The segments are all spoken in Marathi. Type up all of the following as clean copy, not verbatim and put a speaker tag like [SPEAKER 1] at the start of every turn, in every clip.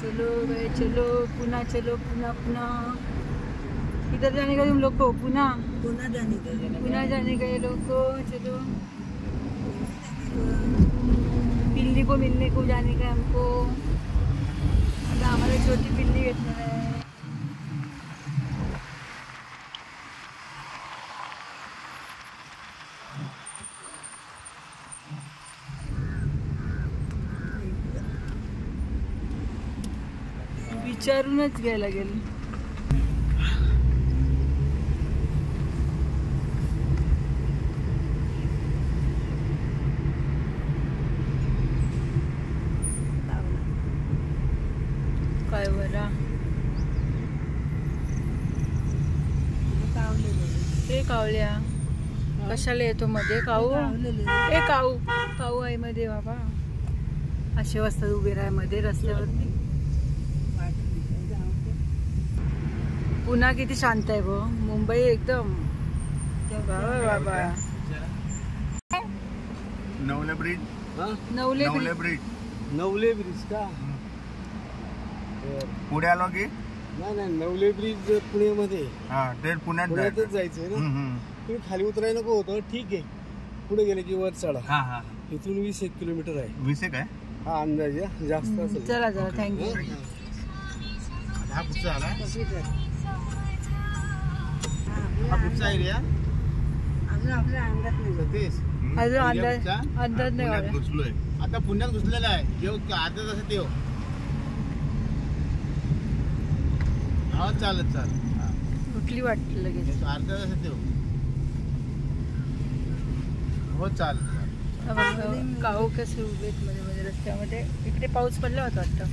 [SPEAKER 1] चलो गए, चलो पुना, चलो पुना पुना। किधर जाने का तुम लोग को? पुना जाने का ये लोग को। चलो बिल्ली को मिलने को जाने का हमको। आता हमारे छोटी बिल्ली घेतणार आहे। विचारूनच घ्यायला लागेल। काय बरा हे कावल्या कशाला येतो मध्ये? काऊ हे काऊ आहे मध्ये बाबा। असे वाजता उभे राहा मध्ये रस्त्यावरती। पुन्हा किती शांत आहे गो, मुंबई एकदम बाबा।
[SPEAKER 2] नवले ब्रिज का पुढे आलो की
[SPEAKER 3] नाही नवले ब्रिज पुण्यामध्ये।
[SPEAKER 2] ते
[SPEAKER 3] पुण्यातच जायचंय ना। तुम्ही खाली उतरायला नको होतं, ठीक आहे। पुढे गेले की वर चढा। इथून 21 किलोमीटर आहे।
[SPEAKER 2] 20 आहे
[SPEAKER 3] हा अंदाजे, जास्त असेल।
[SPEAKER 1] चला थँक्यू।
[SPEAKER 2] हा पुढचा आला, हा पुढचा एरिया
[SPEAKER 1] अजून आपल्या अंदाज नाही, अंदाज नाही
[SPEAKER 2] घुसलोय आता। पुण्यात घुसलेला आहे जेव्हा अर्धा तासात येऊ। हा चालत
[SPEAKER 1] कुठली वाटली लगेच
[SPEAKER 2] अर्धा तासात येऊ। हो चालत
[SPEAKER 1] काऊ कसे उभेत मध्ये मध्ये रस्त्यामध्ये। इकडे पाऊस पडला होता वाटतं।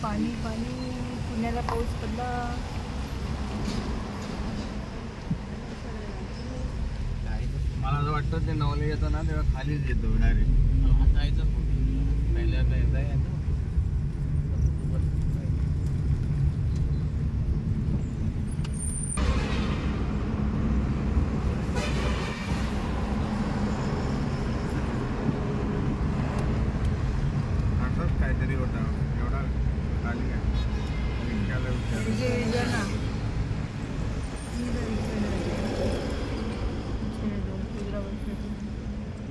[SPEAKER 1] पाणी पुण्याला पाऊस पडला।
[SPEAKER 2] मला असं वाटतं ते नवले येतो ना तेव्हा खालीच येतो डायरेक्ट। जायचं पहिल्यांदा येत काहीतरी होता एवढा खाली रिक्षाला विचार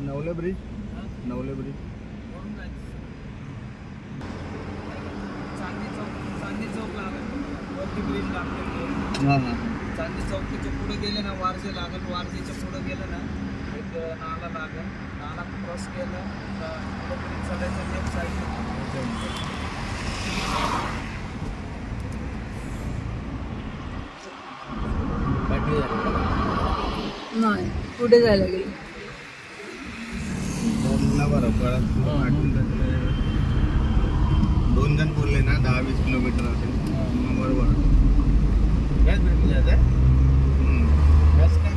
[SPEAKER 2] नवले ब्रिज
[SPEAKER 3] चांदी चौक वरती ब्रिज लागतो। चांदी चौकीच्या पुढे गेले ना वारजे लागल। वारजेच्या पुढे गेलं ना एक नाला लागल। नाला क्रॉस केलं तर ब्रिज चालायचं लेफ्ट साईड।
[SPEAKER 1] नाही पुढे जायला गेलं।
[SPEAKER 2] दोन जण बोलले ना 10-20 किलोमीटर असेल बरोबर। गॅस भेटून जायचं गॅस काय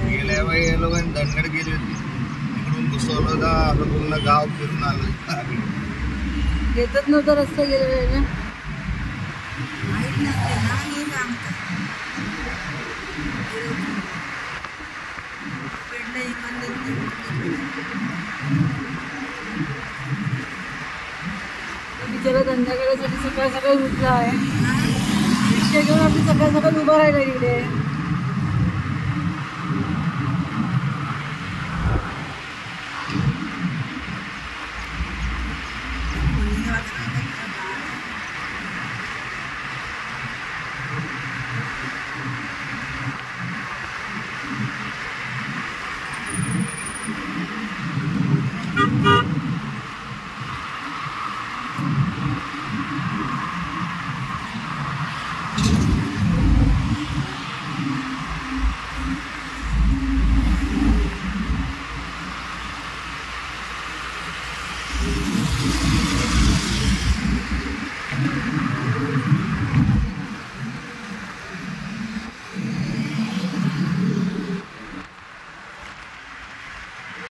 [SPEAKER 2] गेल्या वेळी या लोकांनी धनगड गेली होती, तिकडून घुसवलं होता असं पूर्ण गाव फिरून आलं।
[SPEAKER 1] येतच नव्हता रस्ता गेल्या वेळेला। बिचारा धंदा करायसाठी सकाळ सकाळ उठला आहे। रिक्षा घेऊन आपली सकाळ सकाळ उभा राहिला इकडे।